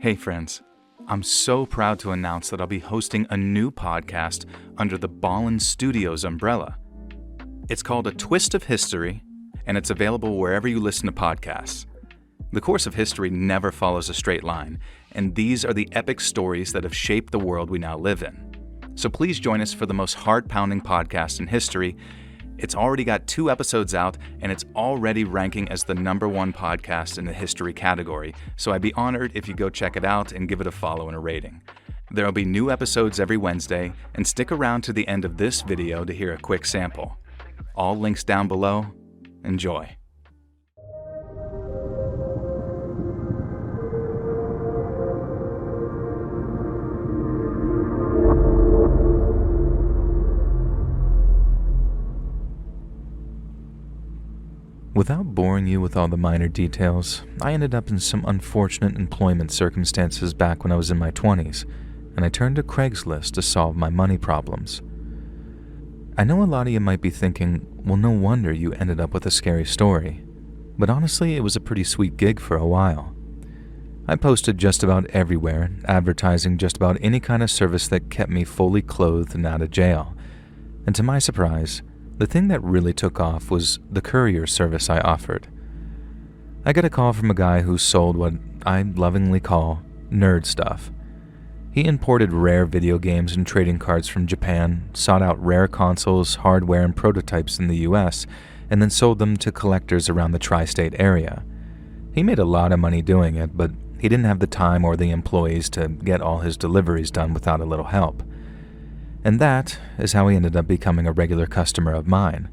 Hey friends, I'm so proud to announce that I'll be hosting a new podcast under the Ballin Studios umbrella. It's called A Twist of History, and it's available wherever you listen to podcasts. The course of history never follows a straight line, and these are the epic stories that have shaped the world we now live in. So please join us for the most heart-pounding podcast in history. It's already got 2 episodes out, and it's already ranking as the #1 podcast in the history category, so I'd be honored if you go check it out and give it a follow and a rating. There'll be new episodes every Wednesday, and stick around to the end of this video to hear a quick sample. All links down below. Enjoy. Without boring you with all the minor details, I ended up in some unfortunate employment circumstances back when I was in my 20s, and I turned to Craigslist to solve my money problems. I know a lot of you might be thinking, well, no wonder you ended up with a scary story, but honestly, it was a pretty sweet gig for a while. I posted just about everywhere, advertising just about any kind of service that kept me fully clothed and out of jail, and to my surprise, the thing that really took off was the courier service I offered. I got a call from a guy who sold what I lovingly call nerd stuff. He imported rare video games and trading cards from Japan, sought out rare consoles, hardware, and prototypes in the US, and then sold them to collectors around the tri-state area. He made a lot of money doing it, but he didn't have the time or the employees to get all his deliveries done without a little help. And that is how he ended up becoming a regular customer of mine.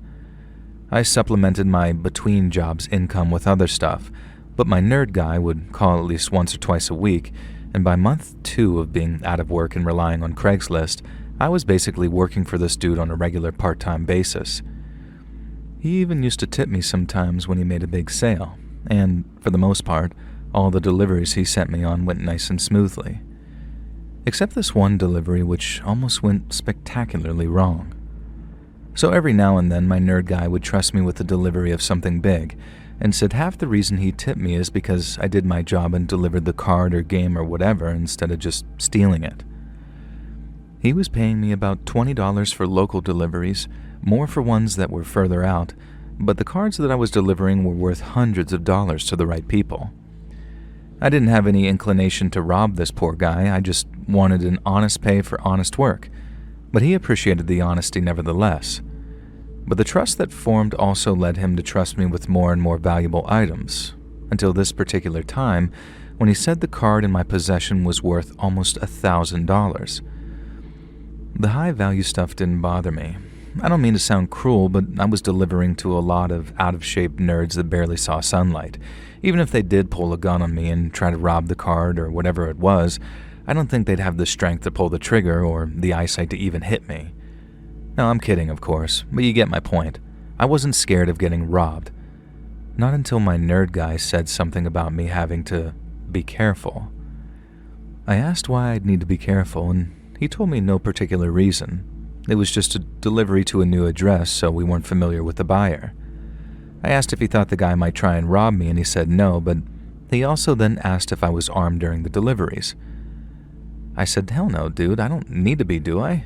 I supplemented my between jobs income with other stuff, but my nerd guy would call at least once or twice a week, and by month 2 of being out of work and relying on Craigslist, I was basically working for this dude on a regular part-time basis. He even used to tip me sometimes when he made a big sale, and for the most part, all the deliveries he sent me on went nice and smoothly. Except this one delivery which almost went spectacularly wrong. So every now and then my nerd guy would trust me with the delivery of something big, and said half the reason he tipped me is because I did my job and delivered the card or game or whatever instead of just stealing it. He was paying me about $20 for local deliveries, more for ones that were further out, but the cards that I was delivering were worth hundreds of dollars to the right people. I didn't have any inclination to rob this poor guy, I just wanted an honest pay for honest work, but he appreciated the honesty nevertheless. But the trust that formed also led him to trust me with more and more valuable items, until this particular time when he said the card in my possession was worth almost $1,000. The high-value stuff didn't bother me. I don't mean to sound cruel, but I was delivering to a lot of out-of-shape nerds that barely saw sunlight. Even if they did pull a gun on me and try to rob the card or whatever it was, I don't think they'd have the strength to pull the trigger or the eyesight to even hit me. No, I'm kidding, of course, but you get my point. I wasn't scared of getting robbed. Not until my nerd guy said something about me having to be careful. I asked why I'd need to be careful, and he told me no particular reason. It was just a delivery to a new address, so we weren't familiar with the buyer. I asked if he thought the guy might try and rob me, and he said no, but he also then asked if I was armed during the deliveries. I said, hell no, dude, I don't need to be, do I?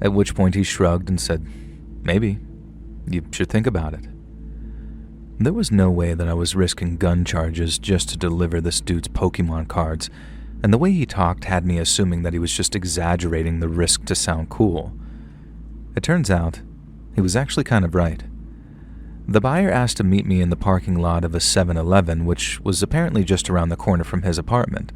At which point he shrugged and said, maybe. You should think about it. There was no way that I was risking gun charges just to deliver this dude's Pokemon cards, and the way he talked had me assuming that he was just exaggerating the risk to sound cool. It turns out, he was actually kind of right. The buyer asked to meet me in the parking lot of a 7-Eleven, which was apparently just around the corner from his apartment.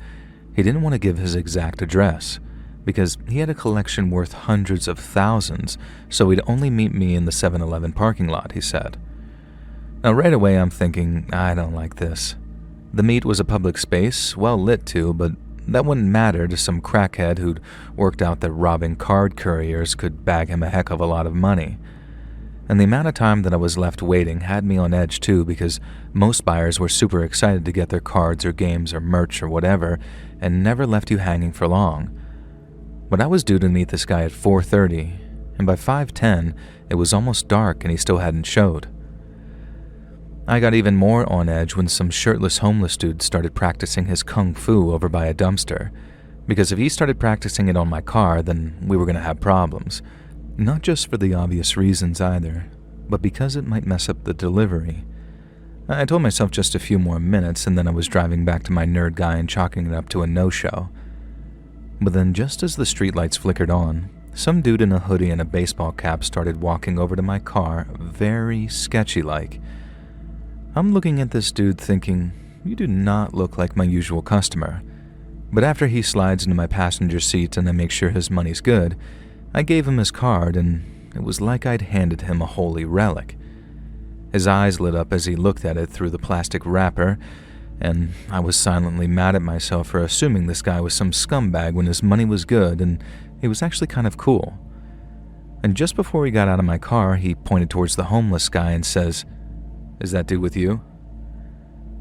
He didn't want to give his exact address, because he had a collection worth hundreds of thousands, so he'd only meet me in the 7-Eleven parking lot, he said. Now right away I'm thinking, I don't like this. The meet was a public space, well lit too, but that wouldn't matter to some crackhead who'd worked out that robbing card couriers could bag him a heck of a lot of money. And the amount of time that I was left waiting had me on edge too, because most buyers were super excited to get their cards or games or merch or whatever, and never left you hanging for long. But I was due to meet this guy at 4:30, and by 5:10, it was almost dark and he still hadn't showed. I got even more on edge when some shirtless homeless dude started practicing his kung fu over by a dumpster, because if he started practicing it on my car, then we were going to have problems. Not just for the obvious reasons either, but because it might mess up the delivery. I told myself just a few more minutes, and then I was driving back to my nerd guy and chalking it up to a no-show. But then just as the streetlights flickered on, some dude in a hoodie and a baseball cap started walking over to my car, very sketchy-like. I'm looking at this dude thinking, you do not look like my usual customer. But after he slides into my passenger seat and I make sure his money's good, I gave him his card, and it was like I'd handed him a holy relic. His eyes lit up as he looked at it through the plastic wrapper, and I was silently mad at myself for assuming this guy was some scumbag when his money was good and he was actually kind of cool. And just before he got out of my car, he pointed towards the homeless guy and says, "Is that dude with you?"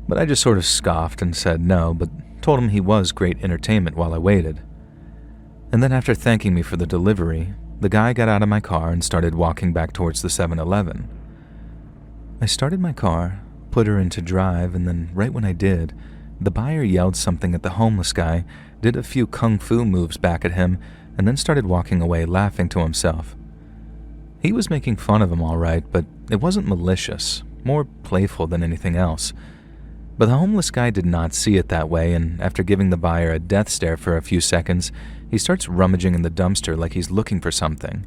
But I just sort of scoffed and said no, but told him he was great entertainment while I waited. And then after thanking me for the delivery, the guy got out of my car and started walking back towards the 7-Eleven. I started my car, put her into drive, and then right when I did, the buyer yelled something at the homeless guy, did a few kung fu moves back at him, and then started walking away laughing to himself. He was making fun of him all right, but it wasn't malicious, more playful than anything else. But the homeless guy did not see it that way, and after giving the buyer a death stare for a few seconds, he starts rummaging in the dumpster like he's looking for something.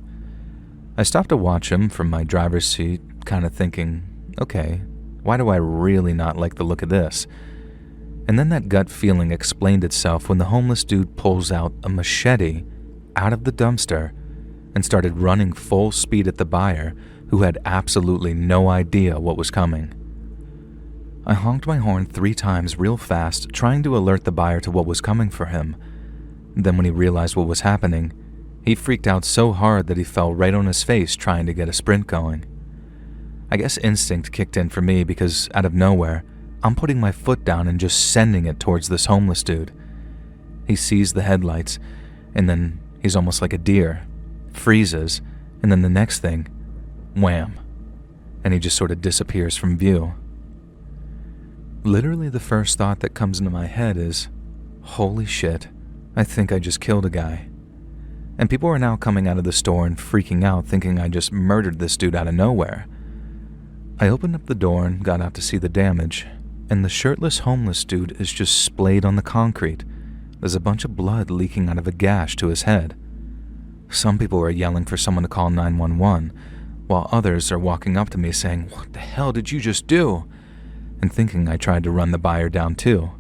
I stopped to watch him from my driver's seat, kind of thinking, okay, why do I really not like the look of this? And then that gut feeling explained itself when the homeless dude pulls out a machete out of the dumpster and started running full speed at the buyer, who had absolutely no idea what was coming. I honked my horn 3 times real fast, trying to alert the buyer to what was coming for him. Then when he realized what was happening, he freaked out so hard that he fell right on his face trying to get a sprint going. I guess instinct kicked in for me because out of nowhere, I'm putting my foot down and just sending it towards this homeless dude. He sees the headlights, and then he's almost like a deer, freezes, and then the next thing, wham, and he just sort of disappears from view. Literally the first thought that comes into my head is, holy shit, I think I just killed a guy. And people are now coming out of the store and freaking out thinking I just murdered this dude out of nowhere. I opened up the door and got out to see the damage, and the shirtless homeless dude is just splayed on the concrete. There's a bunch of blood leaking out of a gash to his head. Some people are yelling for someone to call 911, while others are walking up to me saying, "What the hell did you just do?" and thinking I tried to run the buyer down too.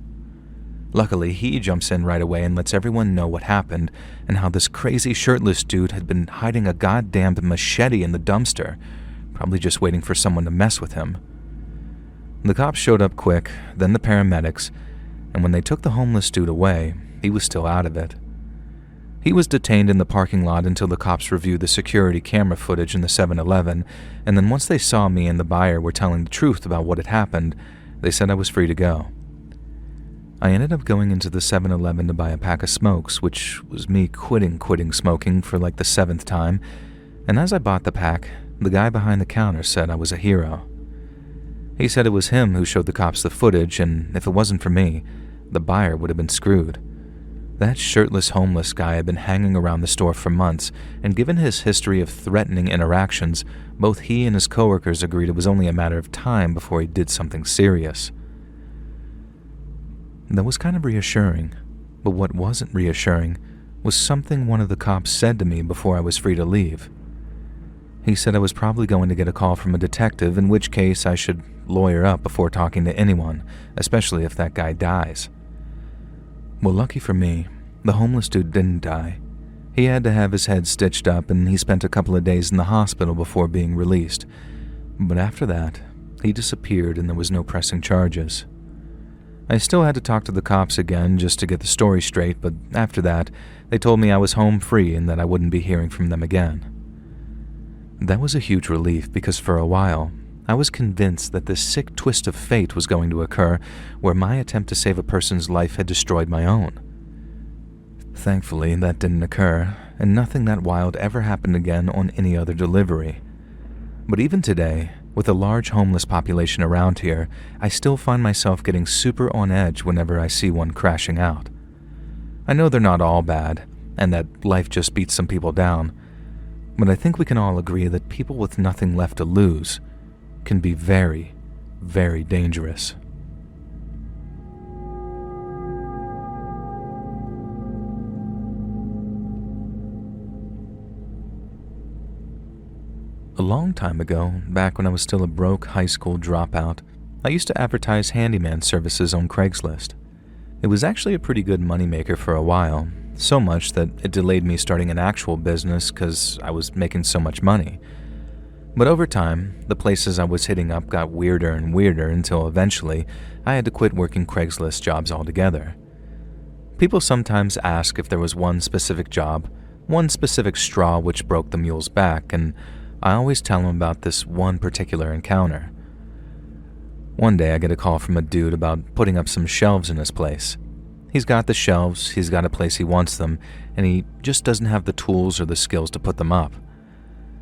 Luckily, he jumps in right away and lets everyone know what happened and how this crazy shirtless dude had been hiding a goddamned machete in the dumpster, probably just waiting for someone to mess with him. The cops showed up quick, then the paramedics, and when they took the homeless dude away, he was still out of it. He was detained in the parking lot until the cops reviewed the security camera footage in the 7-Eleven, and then once they saw me and the buyer were telling the truth about what had happened, they said I was free to go. I ended up going into the 7-Eleven to buy a pack of smokes, which was me quitting smoking for like the 7th time, and as I bought the pack, the guy behind the counter said I was a hero. He said it was him who showed the cops the footage, and if it wasn't for me, the buyer would have been screwed. That shirtless homeless guy had been hanging around the store for months, and given his history of threatening interactions, both he and his coworkers agreed it was only a matter of time before he did something serious. That was kind of reassuring, but what wasn't reassuring was something one of the cops said to me before I was free to leave. He said I was probably going to get a call from a detective, in which case I should lawyer up before talking to anyone, especially if that guy dies. Well, lucky for me, the homeless dude didn't die. He had to have his head stitched up, and he spent a couple of days in the hospital before being released. But after that, he disappeared and there was no pressing charges. I still had to talk to the cops again just to get the story straight, but after that, they told me I was home free and that I wouldn't be hearing from them again. That was a huge relief because for a while, I was convinced that this sick twist of fate was going to occur where my attempt to save a person's life had destroyed my own. Thankfully, that didn't occur, and nothing that wild ever happened again on any other delivery. But even today, With a large homeless population around here, I still find myself getting super on edge whenever I see one crashing out. I know they're not all bad, and that life just beats some people down, but I think we can all agree that people with nothing left to lose can be very, very dangerous. A long time ago, back when I was still a broke high school dropout, I used to advertise handyman services on Craigslist. It was actually a pretty good moneymaker for a while, so much that it delayed me starting an actual business because I was making so much money. But over time, the places I was hitting up got weirder and weirder until eventually I had to quit working Craigslist jobs altogether. People sometimes ask if there was one specific job, one specific straw which broke the mule's back, and I always tell them about this one particular encounter. One day I get a call from a dude about putting up some shelves in his place. He's got the shelves, he's got a place he wants them, and he just doesn't have the tools or the skills to put them up.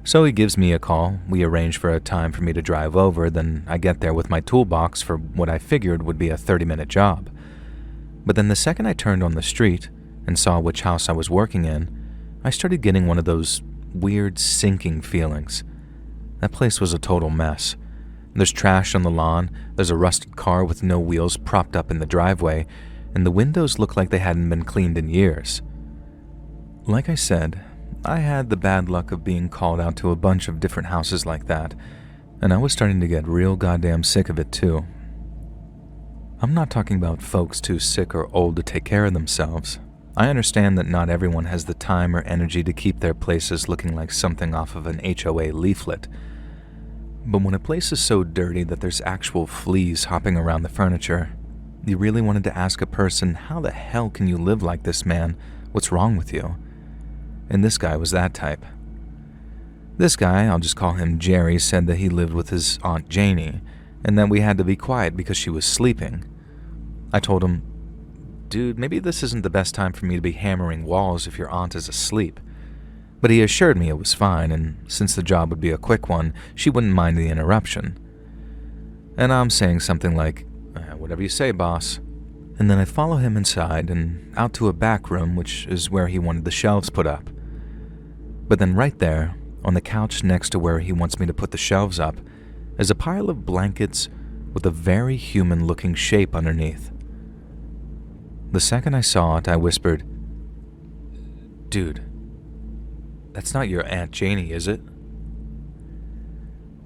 So he gives me a call, we arrange for a time for me to drive over, then I get there with my toolbox for what I figured would be a 30-minute job. But then the second I turned on the street and saw which house I was working in, I started getting one of those weird sinking feelings. That place was a total mess. There's trash on the lawn, there's a rusted car with no wheels propped up in the driveway, and the windows look like they hadn't been cleaned in years. Like I said, I had the bad luck of being called out to a bunch of different houses like that, and I was starting to get real goddamn sick of it too. I'm not talking about folks too sick or old to take care of themselves. I understand that not everyone has the time or energy to keep their places looking like something off of an HOA leaflet. But when a place is so dirty that there's actual fleas hopping around the furniture, you really wanted to ask a person, how the hell can you live like this, man? What's wrong with you? And this guy was that type. This guy, I'll just call him Jerry, said that he lived with his Aunt Janie, and that we had to be quiet because she was sleeping. I told him, dude, maybe this isn't the best time for me to be hammering walls if your aunt is asleep. But he assured me it was fine, and since the job would be a quick one, she wouldn't mind the interruption. And I'm saying something like, whatever you say, boss. And then I follow him inside and out to a back room, which is where he wanted the shelves put up. But then right there, on the couch next to where he wants me to put the shelves up, is a pile of blankets with a very human-looking shape underneath. The second I saw it, I whispered, dude, that's not your Aunt Janie, is it?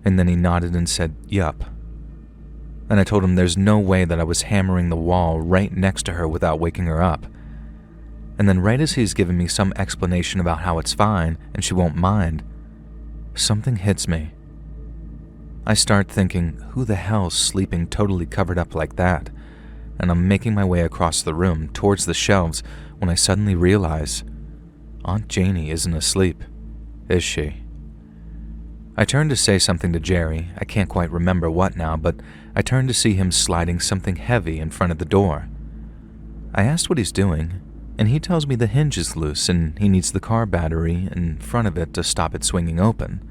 And then he nodded and said, yup. And I told him there's no way that I was hammering the wall right next to her without waking her up. And then right as he's giving me some explanation about how it's fine and she won't mind, something hits me. I start thinking, who the hell's sleeping totally covered up like that? And I'm making my way across the room towards the shelves when I suddenly realize Aunt Janie isn't asleep, is she? I turned to say something to Jerry. I can't quite remember what now, but I turned to see him sliding something heavy in front of the door. I asked what he's doing, and he tells me the hinge is loose and he needs the car battery in front of it to stop it swinging open.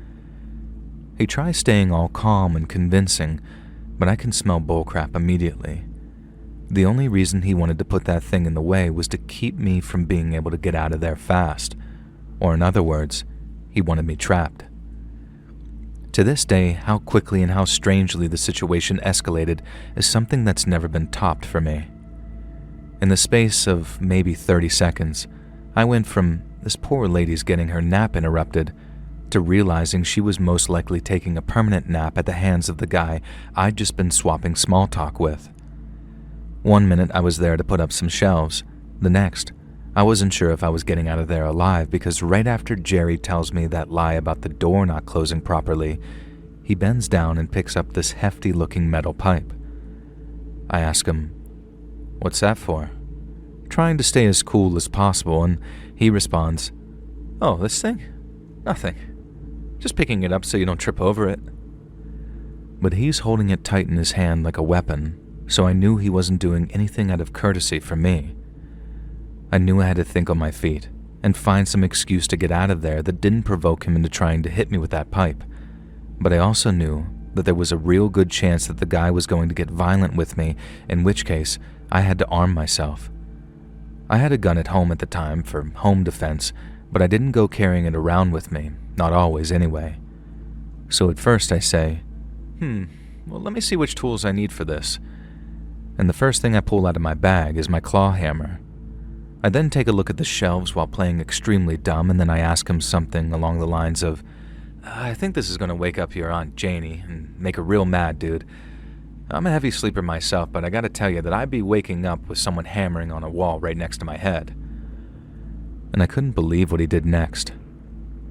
He tries staying all calm and convincing, but I can smell bullcrap immediately. The only reason he wanted to put that thing in the way was to keep me from being able to get out of there fast, or in other words, he wanted me trapped. To this day, how quickly and how strangely the situation escalated is something that's never been topped for me. In the space of maybe 30 seconds, I went from this poor lady's getting her nap interrupted to realizing she was most likely taking a permanent nap at the hands of the guy I'd just been swapping small talk with. One minute I was there to put up some shelves. The next, I wasn't sure if I was getting out of there alive because right after Jerry tells me that lie about the door not closing properly, he bends down and picks up this hefty-looking metal pipe. I ask him, "What's that for?" Trying to stay as cool as possible, and he responds, "Oh, this thing? Nothing. Just picking it up so you don't trip over it." But he's holding it tight in his hand like a weapon, so I knew he wasn't doing anything out of courtesy for me. I knew I had to think on my feet and find some excuse to get out of there that didn't provoke him into trying to hit me with that pipe, but I also knew that there was a real good chance that the guy was going to get violent with me, in which case I had to arm myself. I had a gun at home at the time for home defense, but I didn't go carrying it around with me, not always anyway. So at first I say, well, let me see which tools I need for this. And the first thing I pull out of my bag is my claw hammer. I then take a look at the shelves while playing extremely dumb, and then I ask him something along the lines of, I think this is going to wake up your Aunt Janie and make her real mad, dude. I'm a heavy sleeper myself, but I gotta tell you that I'd be waking up with someone hammering on a wall right next to my head. And I couldn't believe what he did next.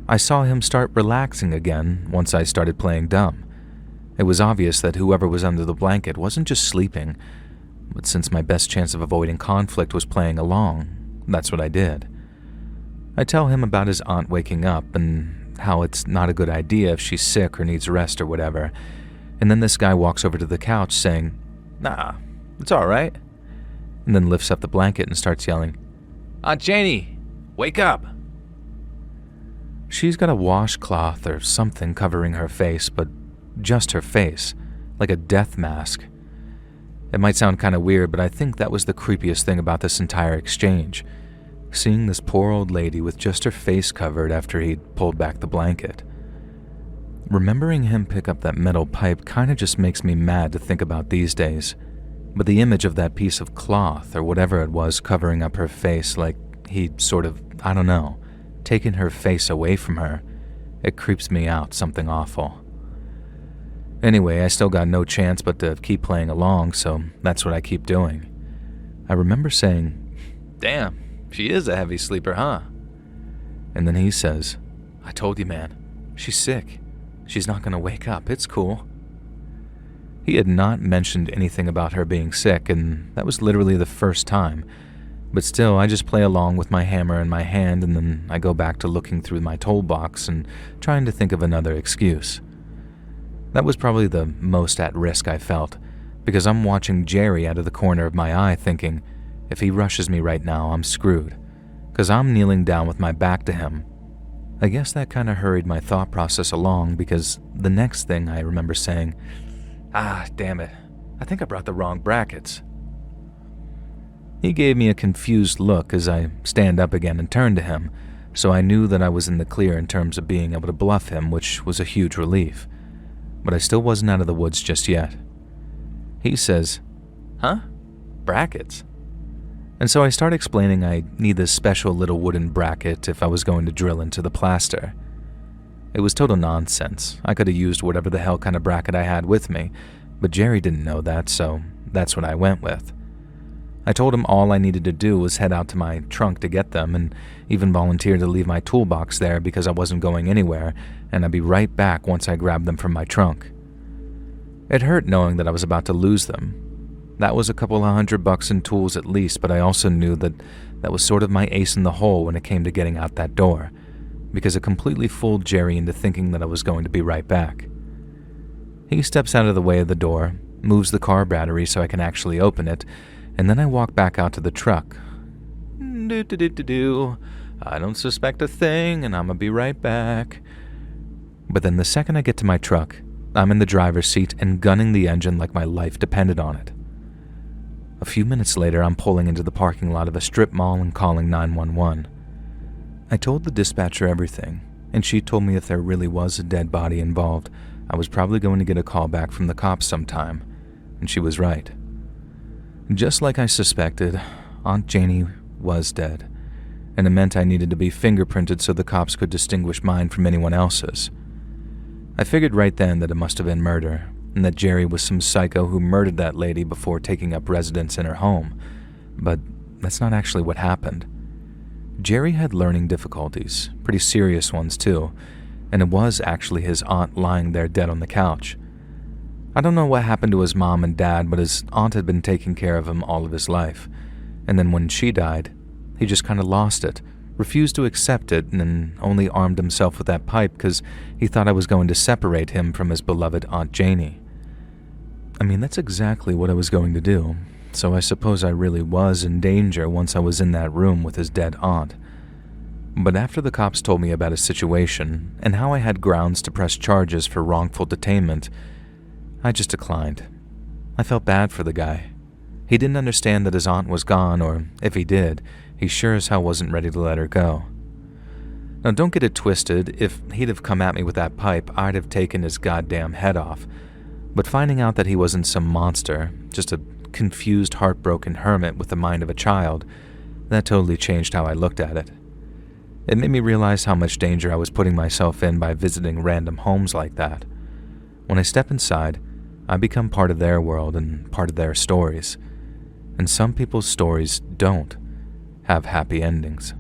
I saw him start relaxing again once I started playing dumb. It was obvious that whoever was under the blanket wasn't just sleeping, but since my best chance of avoiding conflict was playing along, that's what I did. I tell him about his aunt waking up and how it's not a good idea if she's sick or needs rest or whatever, and then this guy walks over to the couch saying, "Nah, it's all right," and then lifts up the blanket and starts yelling, "Aunt Janie, wake up!" She's got a washcloth or something covering her face, but just her face, like a death mask. It might sound kind of weird, but I think that was the creepiest thing about this entire exchange, seeing this poor old lady with just her face covered after he'd pulled back the blanket. Remembering him pick up that metal pipe kind of just makes me mad to think about these days, but the image of that piece of cloth or whatever it was covering up her face like he'd sort of, I don't know, taken her face away from her, it creeps me out something awful. Anyway, I still got no chance but to keep playing along, so that's what I keep doing. I remember saying, "Damn, she is a heavy sleeper, huh?" And then he says, "I told you, man, she's sick. She's not going to wake up. It's cool." He had not mentioned anything about her being sick, and that was literally the first time. But still, I just play along with my hammer in my hand, and then I go back to looking through my toolbox and trying to think of another excuse. That was probably the most at risk I felt, because I'm watching Jerry out of the corner of my eye thinking, if he rushes me right now, I'm screwed, because I'm kneeling down with my back to him. I guess that kind of hurried my thought process along, because the next thing I remember saying, damn it, I think I brought the wrong brackets." He gave me a confused look as I stand up again and turn to him, so I knew that I was in the clear in terms of being able to bluff him, which was a huge relief. But I still wasn't out of the woods just yet. He says, "Huh? Brackets?" And so I start explaining I need this special little wooden bracket if I was going to drill into the plaster. It was total nonsense. I could have used whatever the hell kind of bracket I had with me, but Jerry didn't know that, so that's what I went with. I told him all I needed to do was head out to my trunk to get them, and even volunteered to leave my toolbox there because I wasn't going anywhere, and I'd be right back once I grabbed them from my trunk. It hurt knowing that I was about to lose them. That was a couple of $100 in tools at least, but I also knew that that was sort of my ace in the hole when it came to getting out that door, because it completely fooled Jerry into thinking that I was going to be right back. He steps out of the way of the door, moves the car battery so I can actually open it, and then I walk back out to the truck. I don't suspect a thing, and I'm gonna be right back. But then the second I get to my truck, I'm in the driver's seat and gunning the engine like my life depended on it. A few minutes later, I'm pulling into the parking lot of a strip mall and calling 911. I told the dispatcher everything, and she told me if there really was a dead body involved, I was probably going to get a call back from the cops sometime, and she was right. Just like I suspected, Aunt Janie was dead, and it meant I needed to be fingerprinted so the cops could distinguish mine from anyone else's. I figured right then that it must have been murder, and that Jerry was some psycho who murdered that lady before taking up residence in her home, but that's not actually what happened. Jerry had learning difficulties, pretty serious ones too, and it was actually his aunt lying there dead on the couch. I don't know what happened to his mom and dad, but his aunt had been taking care of him all of his life, and then when she died, he just kind of lost it, refused to accept it, and then only armed himself with that pipe because he thought I was going to separate him from his beloved Aunt Janie. I mean, that's exactly what I was going to do, so I suppose I really was in danger once I was in that room with his dead aunt. But after the cops told me about his situation and how I had grounds to press charges for wrongful detainment, I just declined. I felt bad for the guy. He didn't understand that his aunt was gone, or if he did, he sure as hell wasn't ready to let her go. Now don't get it twisted, if he'd have come at me with that pipe, I'd have taken his goddamn head off. But finding out that he wasn't some monster, just a confused, heartbroken hermit with the mind of a child, that totally changed how I looked at it. It made me realize how much danger I was putting myself in by visiting random homes like that. When I step inside, I become part of their world and part of their stories. And some people's stories don't have happy endings.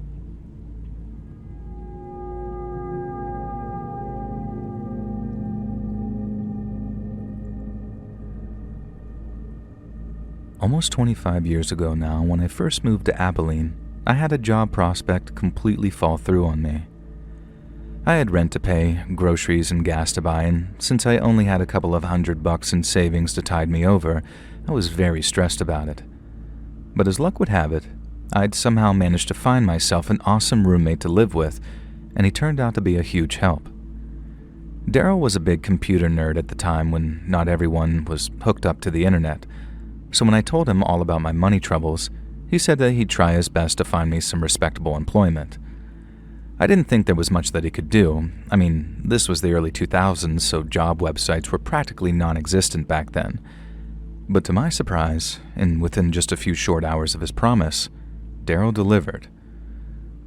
Almost 25 years ago now, when I first moved to Abilene, I had a job prospect completely fall through on me. I had rent to pay, groceries and gas to buy, and since I only had a couple of $100 in savings to tide me over, I was very stressed about it. But as luck would have it, I'd somehow managed to find myself an awesome roommate to live with, and he turned out to be a huge help. Daryl was a big computer nerd at the time when not everyone was hooked up to the internet, so when I told him all about my money troubles, he said that he'd try his best to find me some respectable employment. I didn't think there was much that he could do. I mean, this was the early 2000s, so job websites were practically non-existent back then. But to my surprise, and within just a few short hours of his promise, Daryl delivered.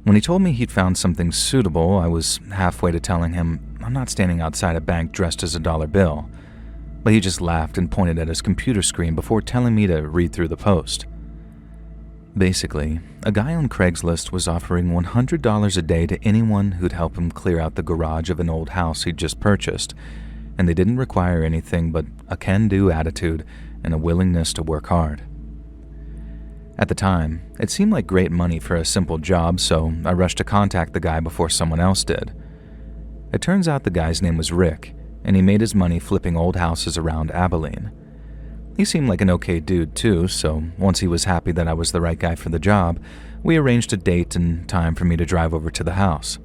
When he told me he'd found something suitable, I was halfway to telling him I'm not standing outside a bank dressed as a dollar bill. But he just laughed and pointed at his computer screen before telling me to read through the post. Basically, a guy on Craigslist was offering $100 a day to anyone who'd help him clear out the garage of an old house he'd just purchased, and they didn't require anything but a can-do attitude and a willingness to work hard. At the time, it seemed like great money for a simple job, so I rushed to contact the guy before someone else did. It turns out the guy's name was Rick, and he made his money flipping old houses around Abilene. He seemed like an okay dude too, so once he was happy that I was the right guy for the job, we arranged a date and time for me to drive over to the house.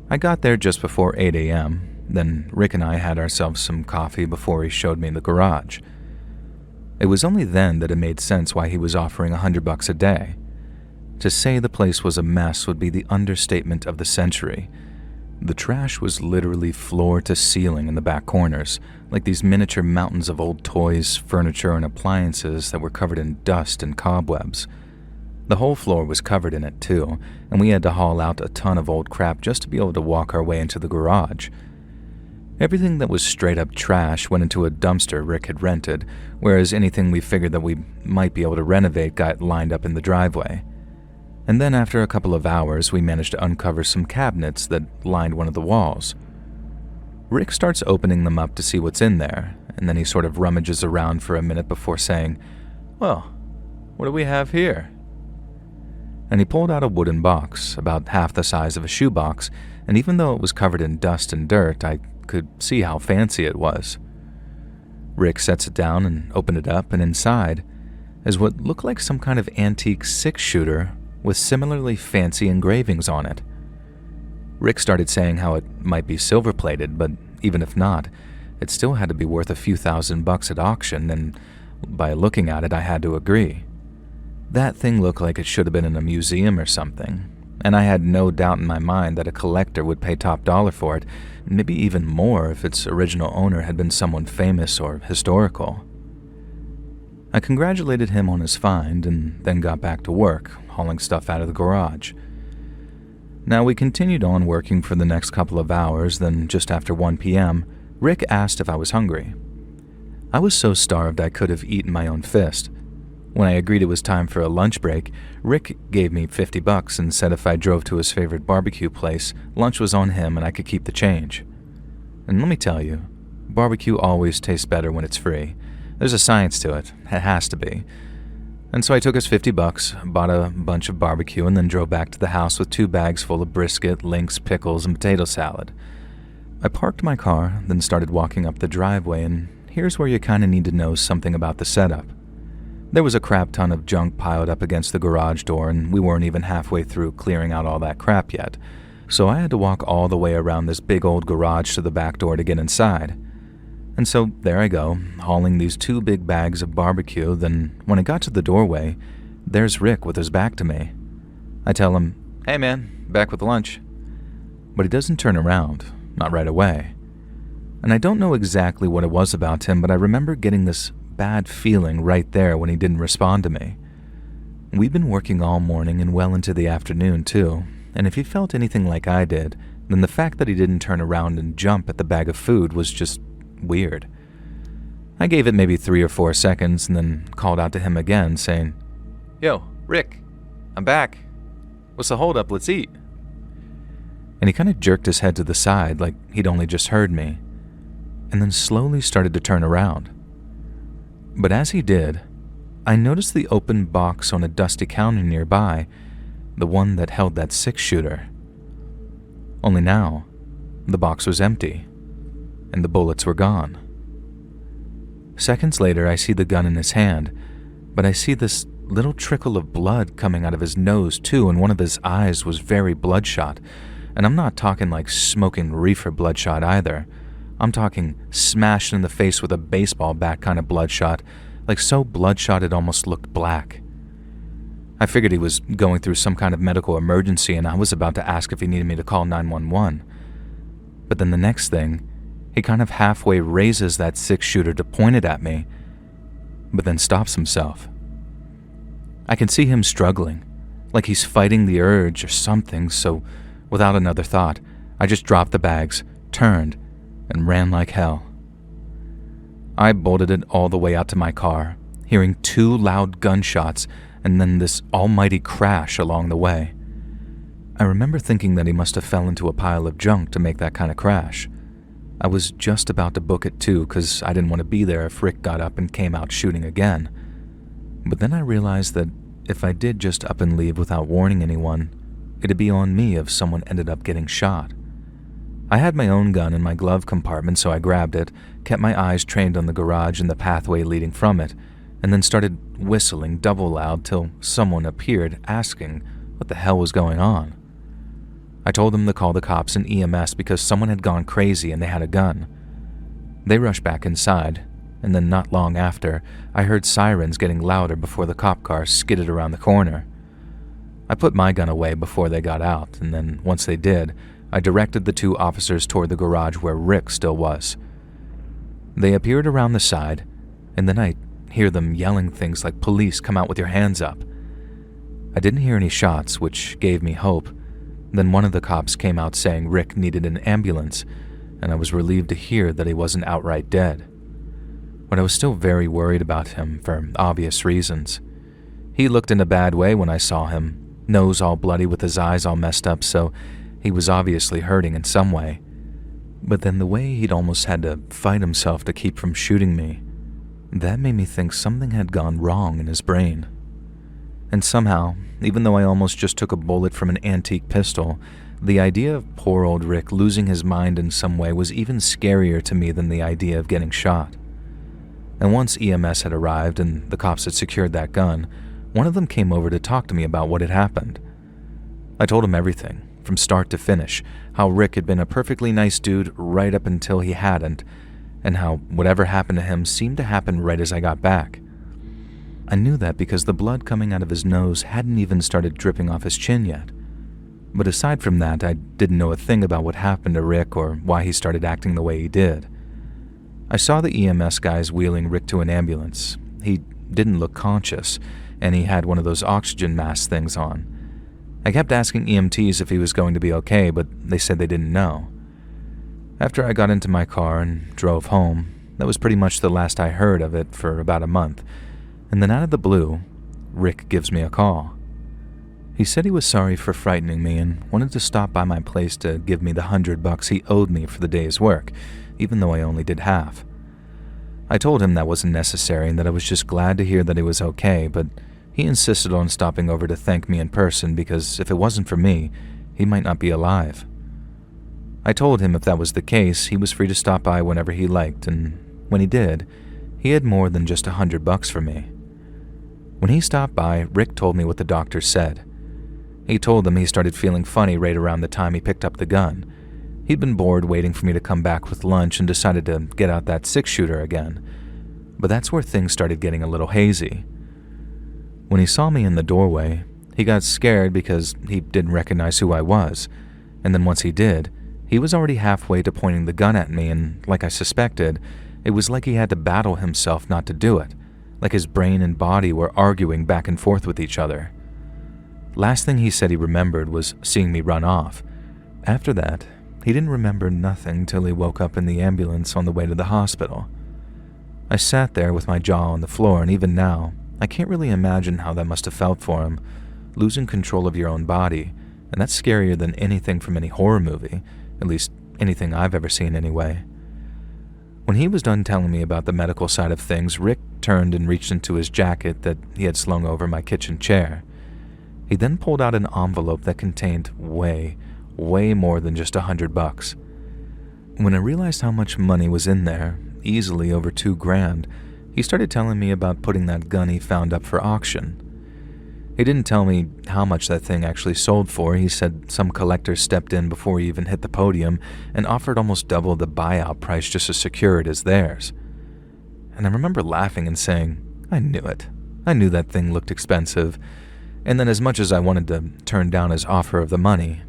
I got there just before 8 a.m., then Rick and I had ourselves some coffee before he showed me the garage. It was only then that it made sense why he was offering $100 a day. To say the place was a mess would be the understatement of the century. The trash was literally floor to ceiling in the back corners, like these miniature mountains of old toys, furniture, and appliances that were covered in dust and cobwebs. The whole floor was covered in it too, and we had to haul out a ton of old crap just to be able to walk our way into the garage. Everything that was straight up trash went into a dumpster Rick had rented, whereas anything we figured that we might be able to renovate got lined up in the driveway. And then after a couple of hours, we managed to uncover some cabinets that lined one of the walls. Rick starts opening them up to see what's in there, and then he sort of rummages around for a minute before saying, "Well, what do we have here?" And he pulled out a wooden box, about half the size of a shoebox, and even though it was covered in dust and dirt, I could see how fancy it was. Rick sets it down and opened it up, and inside is what looked like some kind of antique six-shooter with similarly fancy engravings on it. Rick started saying how it might be silver-plated, but even if not, it still had to be worth a few $1,000s at auction, and by looking at it, I had to agree. That thing looked like it should have been in a museum or something, and I had no doubt in my mind that a collector would pay top dollar for it, maybe even more if its original owner had been someone famous or historical. I congratulated him on his find and then got back to work, hauling stuff out of the garage. Now we continued on working for the next couple of hours, then just after 1 p.m., Rick asked if I was hungry. I was so starved I could have eaten my own fist. When I agreed it was time for a lunch break, Rick gave me $50 and said if I drove to his favorite barbecue place, lunch was on him and I could keep the change. And let me tell you, barbecue always tastes better when it's free. There's a science to it. It has to be. And so I took his $50, bought a bunch of barbecue, and then drove back to the house with 2 bags full of brisket, links, pickles, and potato salad. I parked my car, then started walking up the driveway, and here's where you kind of need to know something about the setup. There was a crap ton of junk piled up against the garage door, and we weren't even halfway through clearing out all that crap yet, so I had to walk all the way around this big old garage to the back door to get inside. And so there I go, hauling these 2 big bags of barbecue. Then when I got to the doorway, there's Rick with his back to me. I tell him, "Hey man, back with lunch." But he doesn't turn around, not right away. And I don't know exactly what it was about him, but I remember getting this bad feeling right there when he didn't respond to me. We'd been working all morning and well into the afternoon too, and if he felt anything like I did, then the fact that he didn't turn around and jump at the bag of food was just weird. I gave it maybe 3 or 4 seconds and then called out to him again, saying, "Yo, Rick, I'm back. What's the holdup? Let's eat." And he kind of jerked his head to the side like he'd only just heard me, and then slowly started to turn around. But as he did, I noticed the open box on a dusty counter nearby, the one that held that 6-shooter. Only now, the box was empty, and the bullets were gone. Seconds later, I see the gun in his hand, but I see this little trickle of blood coming out of his nose too, and one of his eyes was very bloodshot. And I'm not talking like smoking reefer bloodshot either. I'm talking smashed in the face with a baseball bat kind of bloodshot, like so bloodshot it almost looked black. I figured he was going through some kind of medical emergency, and I was about to ask if he needed me to call 911. But then the next thing, he kind of halfway raises that 6-shooter to point it at me, but then stops himself. I can see him struggling, like he's fighting the urge or something, so without another thought, I just dropped the bags, turned, and ran like hell. I bolted it all the way out to my car, hearing 2 loud gunshots and then this almighty crash along the way. I remember thinking that he must have fell into a pile of junk to make that kind of crash. I was just about to book it too, because I didn't want to be there if Rick got up and came out shooting again. But then I realized that if I did just up and leave without warning anyone, it'd be on me if someone ended up getting shot. I had my own gun in my glove compartment, so I grabbed it, kept my eyes trained on the garage and the pathway leading from it, and then started whistling double loud till someone appeared asking what the hell was going on. I told them to call the cops and EMS because someone had gone crazy and they had a gun. They rushed back inside, and then not long after, I heard sirens getting louder before the cop car skidded around the corner. I put my gun away before they got out, and then once they did, I directed the 2 officers toward the garage where Rick still was. They appeared around the side, and then I hear them yelling things like, "Police, come out with your hands up." I didn't hear any shots, which gave me hope. Then one of the cops came out saying Rick needed an ambulance, and I was relieved to hear that he wasn't outright dead. But I was still very worried about him for obvious reasons. He looked in a bad way when I saw him, nose all bloody with his eyes all messed up, so he was obviously hurting in some way. But then the way he'd almost had to fight himself to keep from shooting me, that made me think something had gone wrong in his brain. And somehow, even though I almost just took a bullet from an antique pistol, the idea of poor old Rick losing his mind in some way was even scarier to me than the idea of getting shot. And once EMS had arrived and the cops had secured that gun, one of them came over to talk to me about what had happened. I told him everything, from start to finish, how Rick had been a perfectly nice dude right up until he hadn't, and how whatever happened to him seemed to happen right as I got back. I knew that because the blood coming out of his nose hadn't even started dripping off his chin yet. But aside from that, I didn't know a thing about what happened to Rick or why he started acting the way he did. I saw the EMS guys wheeling Rick to an ambulance. He didn't look conscious, and he had one of those oxygen mask things on. I kept asking EMTs if he was going to be okay, but they said they didn't know. After I got into my car and drove home, that was pretty much the last I heard of it for about a month, and then out of the blue, Rick gives me a call. He said he was sorry for frightening me and wanted to stop by my place to give me the $100 he owed me for the day's work, even though I only did half. I told him that wasn't necessary and that I was just glad to hear that he was okay, but he insisted on stopping over to thank me in person because if it wasn't for me, he might not be alive. I told him if that was the case, he was free to stop by whenever he liked, and when he did, he had more than just $100 for me. When he stopped by, Rick told me what the doctor said. He told them he started feeling funny right around the time he picked up the gun. He'd been bored waiting for me to come back with lunch and decided to get out that six-shooter again. But that's where things started getting a little hazy. When he saw me in the doorway, he got scared because he didn't recognize who I was, and then once he did, he was already halfway to pointing the gun at me, and like I suspected, it was like he had to battle himself not to do it, like his brain and body were arguing back and forth with each other. Last thing he said he remembered was seeing me run off. After that, he didn't remember nothing till he woke up in the ambulance on the way to the hospital. I sat there with my jaw on the floor, and even now, I can't really imagine how that must have felt for him, losing control of your own body, and that's scarier than anything from any horror movie, at least anything I've ever seen anyway. When he was done telling me about the medical side of things, Rick turned and reached into his jacket that he had slung over my kitchen chair. He then pulled out an envelope that contained way more than just $100. When I realized how much money was in there, easily over $2,000, he started telling me about putting that gun he found up for auction. He didn't tell me how much that thing actually sold for. He said some collector stepped in before he even hit the podium and offered almost double the buyout price just to secure it as theirs. And I remember laughing and saying, I knew it. I knew that thing looked expensive. And then as much as I wanted to turn down his offer of the money,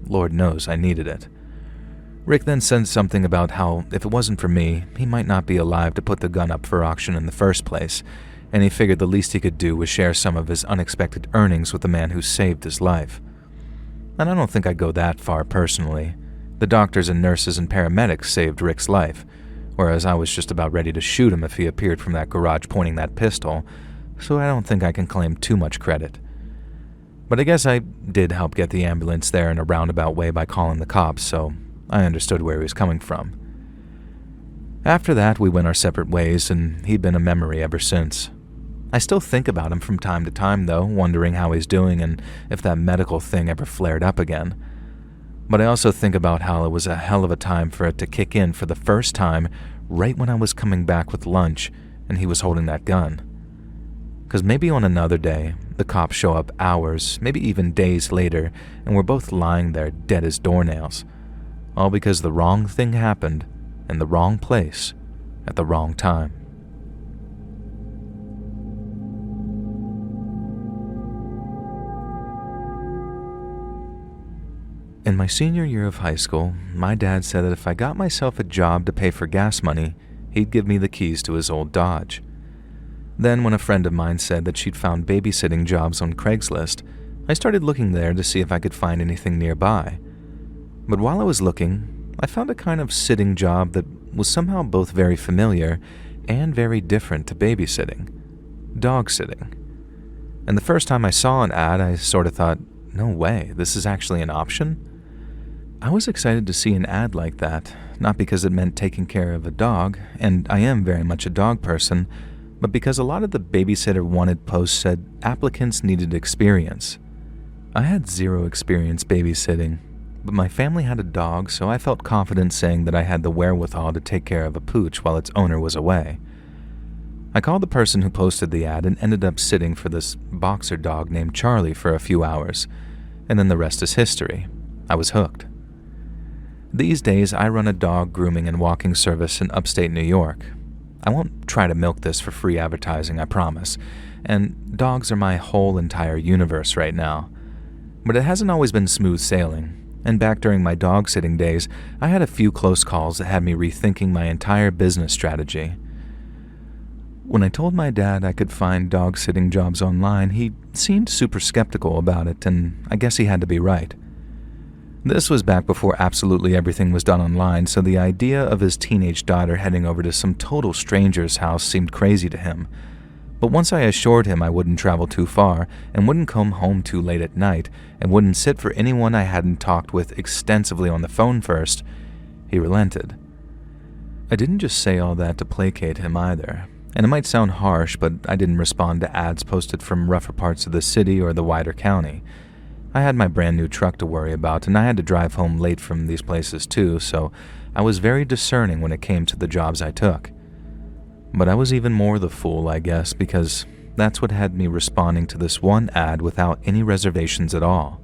Lord knows I needed it. Rick then said something about how if it wasn't for me, he might not be alive to put the gun up for auction in the first place, and he figured the least he could do was share some of his unexpected earnings with the man who saved his life. And I don't think I'd go that far personally. The doctors and nurses and paramedics saved Rick's life, whereas I was just about ready to shoot him if he appeared from that garage pointing that pistol, so I don't think I can claim too much credit. But I guess I did help get the ambulance there in a roundabout way by calling the cops, so I understood where he was coming from. After that, we went our separate ways, and he'd been a memory ever since. I still think about him from time to time, though, wondering how he's doing and if that medical thing ever flared up again. But I also think about how it was a hell of a time for it to kick in for the first time right when I was coming back with lunch and he was holding that gun. Because maybe on another day, the cops show up hours, maybe even days later, and we're both lying there dead as doornails. All because the wrong thing happened in the wrong place at the wrong time. In my senior year of high school, my dad said that if I got myself a job to pay for gas money, he'd give me the keys to his old Dodge. Then when a friend of mine said that she'd found babysitting jobs on Craigslist, I started looking there to see if I could find anything nearby. But while I was looking, I found a kind of sitting job that was somehow both very familiar and very different to babysitting. Dog sitting. And the first time I saw an ad, I sort of thought, no way, this is actually an option? I was excited to see an ad like that, not because it meant taking care of a dog, and I am very much a dog person, but because a lot of the babysitter wanted posts said applicants needed experience. I had zero experience babysitting, but my family had a dog, so I felt confident saying that I had the wherewithal to take care of a pooch while its owner was away. I called the person who posted the ad and ended up sitting for this boxer dog named Charlie for a few hours, and then the rest is history. I was hooked. These days, I run a dog grooming and walking service in upstate New York. I won't try to milk this for free advertising, I promise, and dogs are my whole entire universe right now. But it hasn't always been smooth sailing, and back during my dog-sitting days, I had a few close calls that had me rethinking my entire business strategy. When I told my dad I could find dog-sitting jobs online, he seemed super skeptical about it, and I guess he had to be right. This was back before absolutely everything was done online, so the idea of his teenage daughter heading over to some total stranger's house seemed crazy to him. But once I assured him I wouldn't travel too far, and wouldn't come home too late at night, and wouldn't sit for anyone I hadn't talked with extensively on the phone first, he relented. I didn't just say all that to placate him either, and it might sound harsh, but I didn't respond to ads posted from rougher parts of the city or the wider county. I had my brand new truck to worry about, and I had to drive home late from these places too, so I was very discerning when it came to the jobs I took. But I was even more the fool, I guess, because that's what had me responding to this one ad without any reservations at all.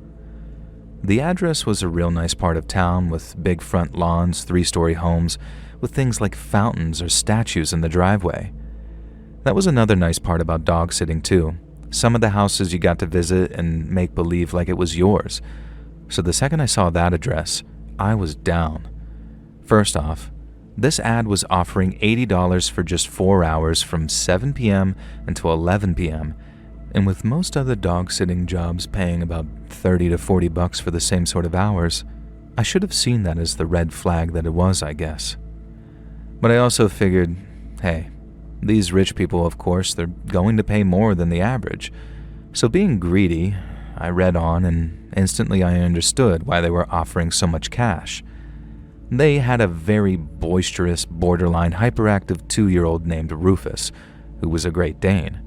The address was a real nice part of town with big front lawns, 3-story homes, with things like fountains or statues in the driveway. That was another nice part about dog sitting too. Some of the houses you got to visit and make believe like it was yours. So the second I saw that address, I was down. First off, this ad was offering $80 for just 4 hours from 7 p.m. until 11 p.m., and with most other dog-sitting jobs paying about $30 to $40 for the same sort of hours, I should have seen that as the red flag that it was, I guess. But I also figured, hey, these rich people, of course, they're going to pay more than the average. So being greedy, I read on and instantly I understood why they were offering so much cash. They had a very boisterous, borderline hyperactive 2-year-old named Rufus, who was a Great Dane.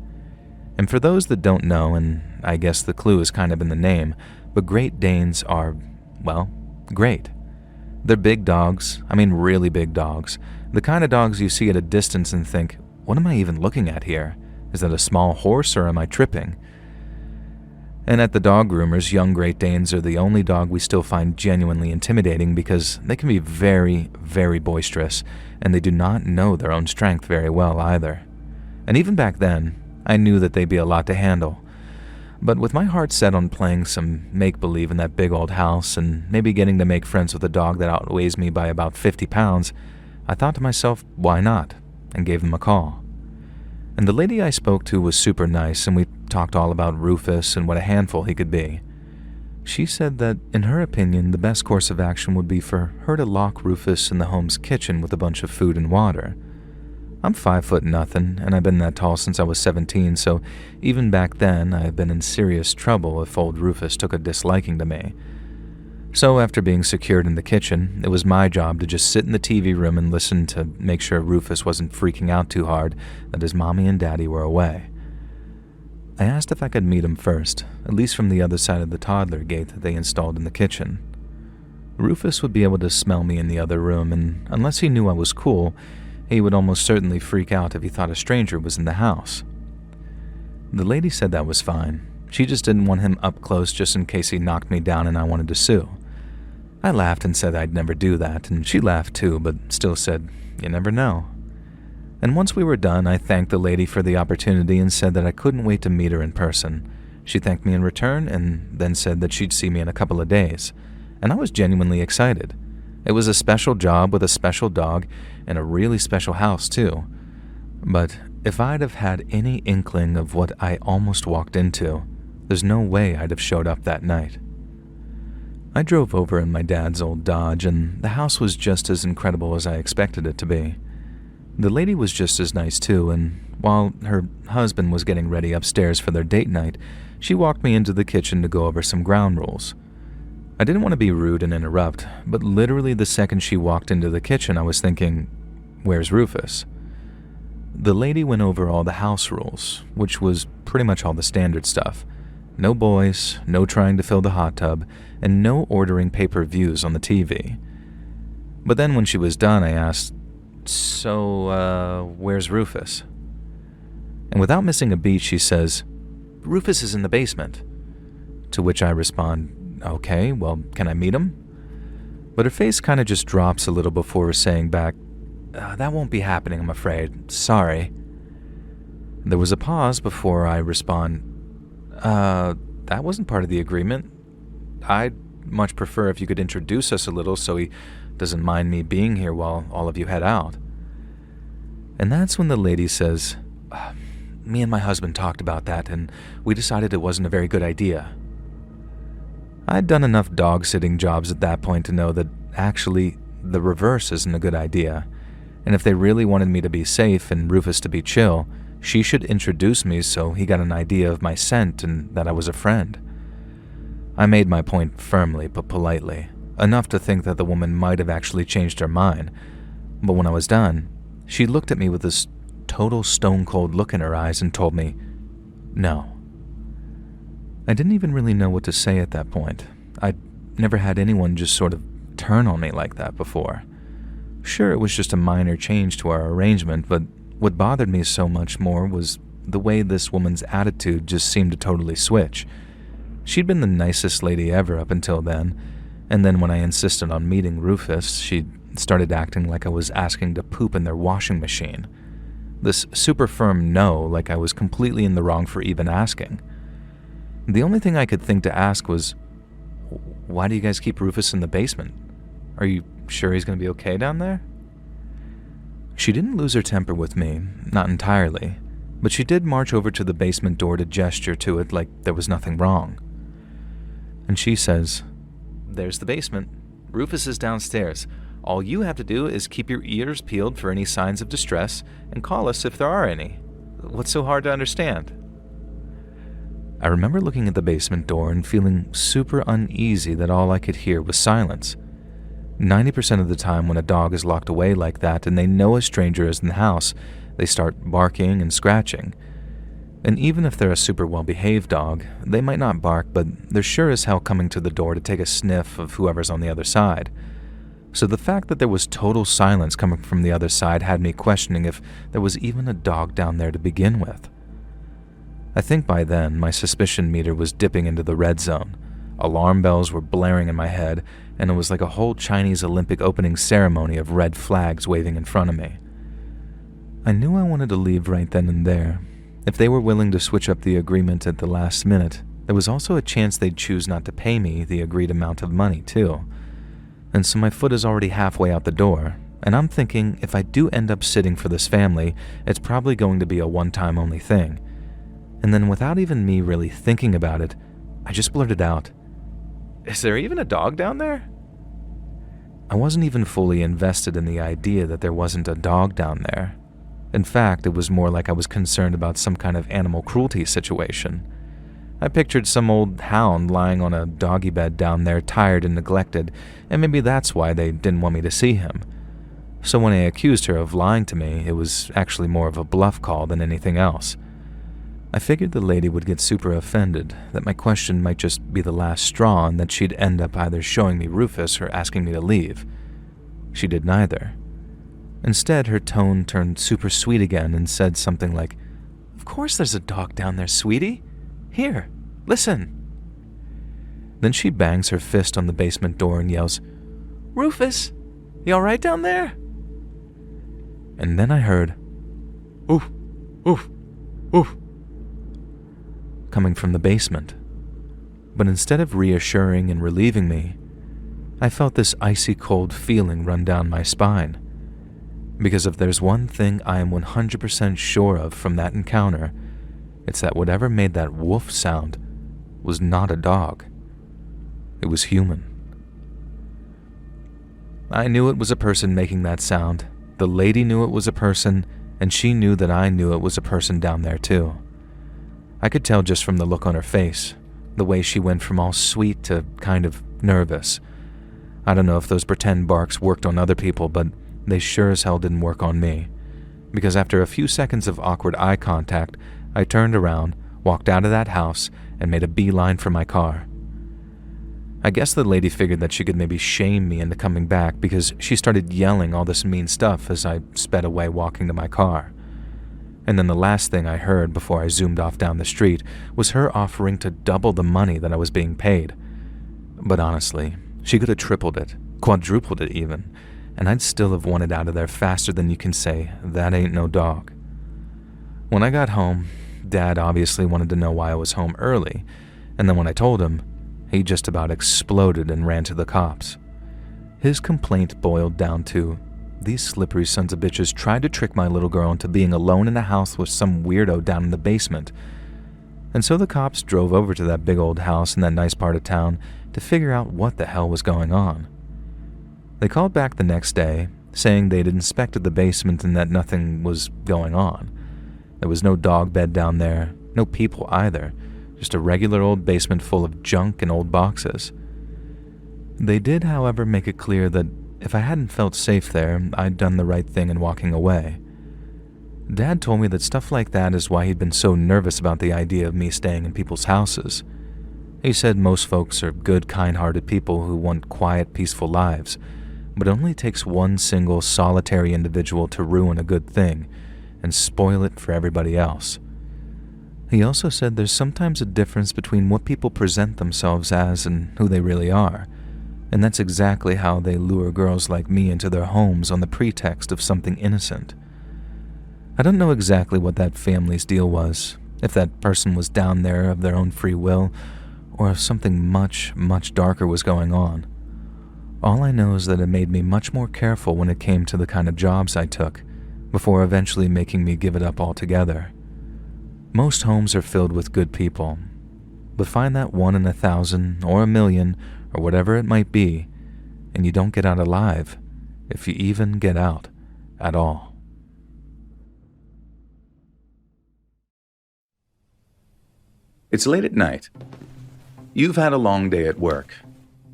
And for those that don't know, and I guess the clue is kind of in the name, but Great Danes are, well, great. They're big dogs, I mean really big dogs, the kind of dogs you see at a distance and think, what am I even looking at here? Is that a small horse or am I tripping? And at the dog groomers, young Great Danes are the only dog we still find genuinely intimidating because they can be very, very boisterous, and they do not know their own strength very well either. And even back then, I knew that they'd be a lot to handle. But with my heart set on playing some make-believe in that big old house and maybe getting to make friends with a dog that outweighs me by about 50 pounds, I thought to myself, why not? And gave them a call. And the lady I spoke to was super nice, and we talked all about Rufus and what a handful he could be. She said that, in her opinion, the best course of action would be for her to lock Rufus in the home's kitchen with a bunch of food and water. I'm 5'0" and I've been that tall since I was 17, so even back then I've been in serious trouble if old Rufus took a disliking to me. So after being secured in the kitchen, it was my job to just sit in the TV room and listen to make sure Rufus wasn't freaking out too hard that his mommy and daddy were away. I asked if I could meet him first, at least from the other side of the toddler gate that they installed in the kitchen. Rufus would be able to smell me in the other room, and unless he knew I was cool, he would almost certainly freak out if he thought a stranger was in the house. The lady said that was fine. She just didn't want him up close just in case he knocked me down and I wanted to sue. I laughed and said I'd never do that, and she laughed too, but still said, you never know. And once we were done, I thanked the lady for the opportunity and said that I couldn't wait to meet her in person. She thanked me in return and then said that she'd see me in a couple of days, and I was genuinely excited. It was a special job with a special dog and a really special house too. But if I'd have had any inkling of what I almost walked into, there's no way I'd have showed up that night. I drove over in my dad's old Dodge, and the house was just as incredible as I expected it to be. The lady was just as nice too, and while her husband was getting ready upstairs for their date night, she walked me into the kitchen to go over some ground rules. I didn't want to be rude and interrupt, but literally the second she walked into the kitchen, I was thinking, where's Rufus? The lady went over all the house rules, which was pretty much all the standard stuff. No boys, no trying to fill the hot tub, and no ordering pay-per-views on the TV. But then when she was done, I asked, so, where's Rufus? And without missing a beat, she says, Rufus is in the basement. To which I respond, okay, well, can I meet him? But her face kind of just drops a little before saying back, that won't be happening, I'm afraid. Sorry. There was a pause before I respond, that wasn't part of the agreement. I'd much prefer if you could introduce us a little so he doesn't mind me being here while all of you head out. And that's when the lady says, me and my husband talked about that, and we decided it wasn't a very good idea. I'd done enough dog-sitting jobs at that point to know that actually the reverse isn't a good idea, and if they really wanted me to be safe and Rufus to be chill, she should introduce me so he got an idea of my scent and that I was a friend. I made my point firmly but politely, enough to think that the woman might have actually changed her mind, but when I was done, she looked at me with this total stone-cold look in her eyes and told me, no. I didn't even really know what to say at that point. I'd never had anyone just sort of turn on me like that before. Sure, it was just a minor change to our arrangement, but what bothered me so much more was the way this woman's attitude just seemed to totally switch. She'd been the nicest lady ever up until then, and then when I insisted on meeting Rufus, she started acting like I was asking to poop in their washing machine. This super firm no, like I was completely in the wrong for even asking. The only thing I could think to ask was, why do you guys keep Rufus in the basement? Are you sure he's going to be okay down there? She didn't lose her temper with me, not entirely, but she did march over to the basement door to gesture to it like there was nothing wrong. And she says, "There's the basement. Rufus is downstairs. All you have to do is keep your ears peeled for any signs of distress and call us if there are any. What's so hard to understand?" I remember looking at the basement door and feeling super uneasy that all I could hear was silence. 90% of the time when a dog is locked away like that and they know a stranger is in the house, they start barking and scratching. And even if they're a super well-behaved dog, they might not bark, but they're sure as hell coming to the door to take a sniff of whoever's on the other side. So the fact that there was total silence coming from the other side had me questioning if there was even a dog down there to begin with. I think by then, my suspicion meter was dipping into the red zone. Alarm bells were blaring in my head, and it was like a whole Chinese Olympic opening ceremony of red flags waving in front of me. I knew I wanted to leave right then and there. If they were willing to switch up the agreement at the last minute, there was also a chance they'd choose not to pay me the agreed amount of money, too. And so my foot is already halfway out the door, and I'm thinking if I do end up sitting for this family, it's probably going to be a one-time only thing. And then without even me really thinking about it, I just blurted out, "Is there even a dog down there?" I wasn't even fully invested in the idea that there wasn't a dog down there. In fact, it was more like I was concerned about some kind of animal cruelty situation. I pictured some old hound lying on a doggy bed down there, tired and neglected, and maybe that's why they didn't want me to see him. So when I accused her of lying to me, it was actually more of a bluff call than anything else. I figured the lady would get super offended, that my question might just be the last straw and that she'd end up either showing me Rufus or asking me to leave. She did neither. Instead, her tone turned super sweet again and said something like, "Of course there's a dog down there, sweetie. Here, listen." Then she bangs her fist on the basement door and yells, "Rufus, you all right down there?" And then I heard, "Oof, oof, oof," coming from the basement. But instead of reassuring and relieving me, I felt this icy cold feeling run down my spine. Because if there's one thing I am 100% sure of from that encounter, it's that whatever made that woof sound was not a dog. It was human. I knew it was a person making that sound. The lady knew it was a person, and she knew that I knew it was a person down there too. I could tell just from the look on her face, the way she went from all sweet to kind of nervous. I don't know if those pretend barks worked on other people, but they sure as hell didn't work on me. Because after a few seconds of awkward eye contact, I turned around, walked out of that house, and made a beeline for my car. I guess the lady figured that she could maybe shame me into coming back because she started yelling all this mean stuff as I sped away walking to my car. And then the last thing I heard before I zoomed off down the street was her offering to double the money that I was being paid. But honestly, she could have tripled it, quadrupled it even, and I'd still have wanted out of there faster than you can say, "That ain't no dog." When I got home, Dad obviously wanted to know why I was home early, and then when I told him, he just about exploded and ran to the cops. His complaint boiled down to, these slippery sons of bitches tried to trick my little girl into being alone in a house with some weirdo down in the basement. And so the cops drove over to that big old house in that nice part of town to figure out what the hell was going on. They called back the next day, saying they'd inspected the basement and that nothing was going on. There was no dog bed down there, no people either, just a regular old basement full of junk and old boxes. They did, however, make it clear that if I hadn't felt safe there, I'd done the right thing in walking away. Dad told me that stuff like that is why he'd been so nervous about the idea of me staying in people's houses. He said most folks are good, kind-hearted people who want quiet, peaceful lives, but it only takes one single solitary individual to ruin a good thing and spoil it for everybody else. He also said there's sometimes a difference between what people present themselves as and who they really are, and that's exactly how they lure girls like me into their homes on the pretext of something innocent. I don't know exactly what that family's deal was, if that person was down there of their own free will, or if something much, much darker was going on. All I know is that it made me much more careful when it came to the kind of jobs I took, before eventually making me give it up altogether. Most homes are filled with good people, but find that 1 in 1,000 or 1,000,000 or whatever it might be, and you don't get out alive, if you even get out at all. It's late at night. You've had a long day at work.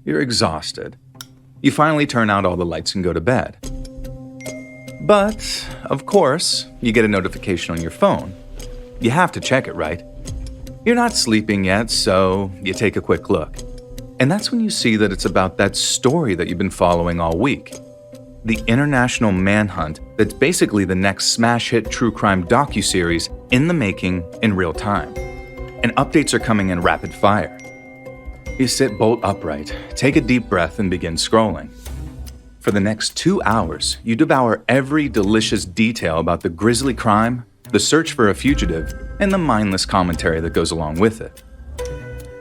You're exhausted. You finally turn out all the lights and go to bed. But, of course, you get a notification on your phone. You have to check it, right? You're not sleeping yet, so you take a quick look. And that's when you see that it's about that story that you've been following all week. The international manhunt that's basically the next smash hit true crime docuseries in the making in real time. And updates are coming in rapid fire. You sit bolt upright, take a deep breath, and begin scrolling. For the next 2 hours, you devour every delicious detail about the grisly crime, the search for a fugitive, and the mindless commentary that goes along with it.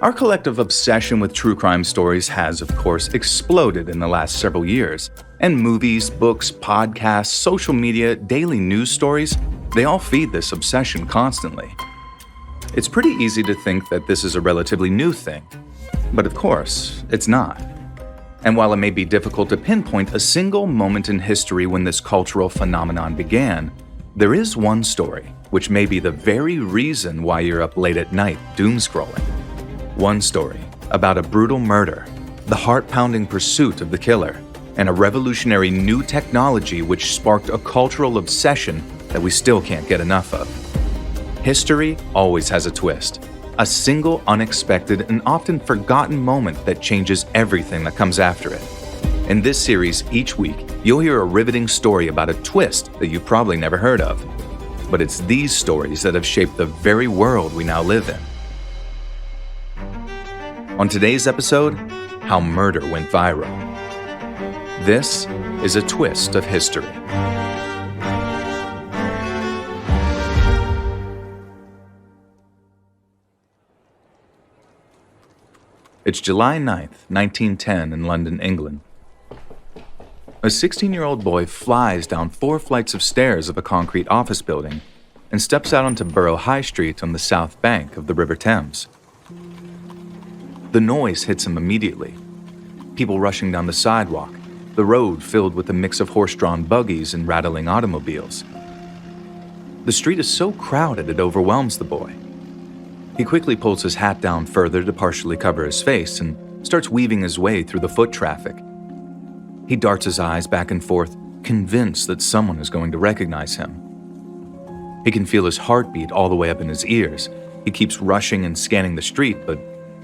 Our collective obsession with true crime stories has, of course, exploded in the last several years, and movies, books, podcasts, social media, daily news stories, they all feed this obsession constantly. It's pretty easy to think that this is a relatively new thing, but of course, it's not. And while it may be difficult to pinpoint a single moment in history when this cultural phenomenon began, there is one story which may be the very reason why you're up late at night doom scrolling. One story about a brutal murder, the heart-pounding pursuit of the killer, and a revolutionary new technology which sparked a cultural obsession that we still can't get enough of. History always has a twist, a single unexpected and often forgotten moment that changes everything that comes after it. In this series, each week, you'll hear a riveting story about a twist that you've probably never heard of. But it's these stories that have shaped the very world we now live in. On today's episode, how murder went viral. This is a twist of history. It's July 9th, 1910 in London, England. A 16-year-old boy flies down 4 flights of stairs of a concrete office building and steps out onto Borough High Street on the south bank of the River Thames. The noise hits him immediately. People rushing down the sidewalk, the road filled with a mix of horse-drawn buggies and rattling automobiles. The street is so crowded it overwhelms the boy. He quickly pulls his hat down further to partially cover his face and starts weaving his way through the foot traffic. He darts his eyes back and forth, convinced that someone is going to recognize him. He can feel his heartbeat all the way up in his ears. He keeps rushing and scanning the street, but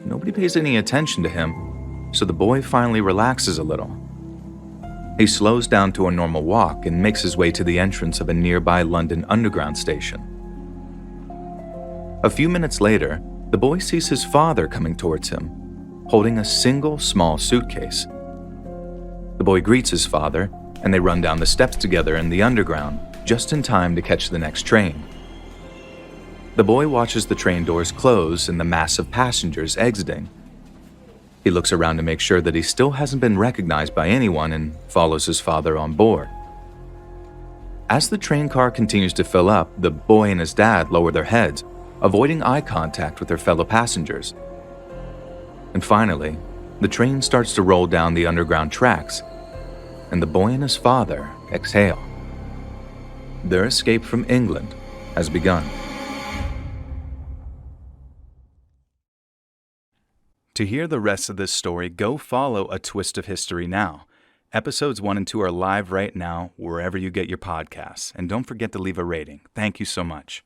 nobody pays any attention to him, so the boy finally relaxes a little. He slows down to a normal walk and makes his way to the entrance of a nearby London Underground station. A few minutes later, the boy sees his father coming towards him, holding a single small suitcase. The boy greets his father, and they run down the steps together in the Underground, just in time to catch the next train. The boy watches the train doors close and the mass of passengers exiting. He looks around to make sure that he still hasn't been recognized by anyone and follows his father on board. As the train car continues to fill up, the boy and his dad lower their heads, avoiding eye contact with their fellow passengers. And finally, the train starts to roll down the underground tracks, and the boy and his father exhale. Their escape from England has begun. To hear the rest of this story, go follow A Twist of History now. Episodes 1 and 2 are live right now wherever you get your podcasts. And don't forget to leave a rating. Thank you so much.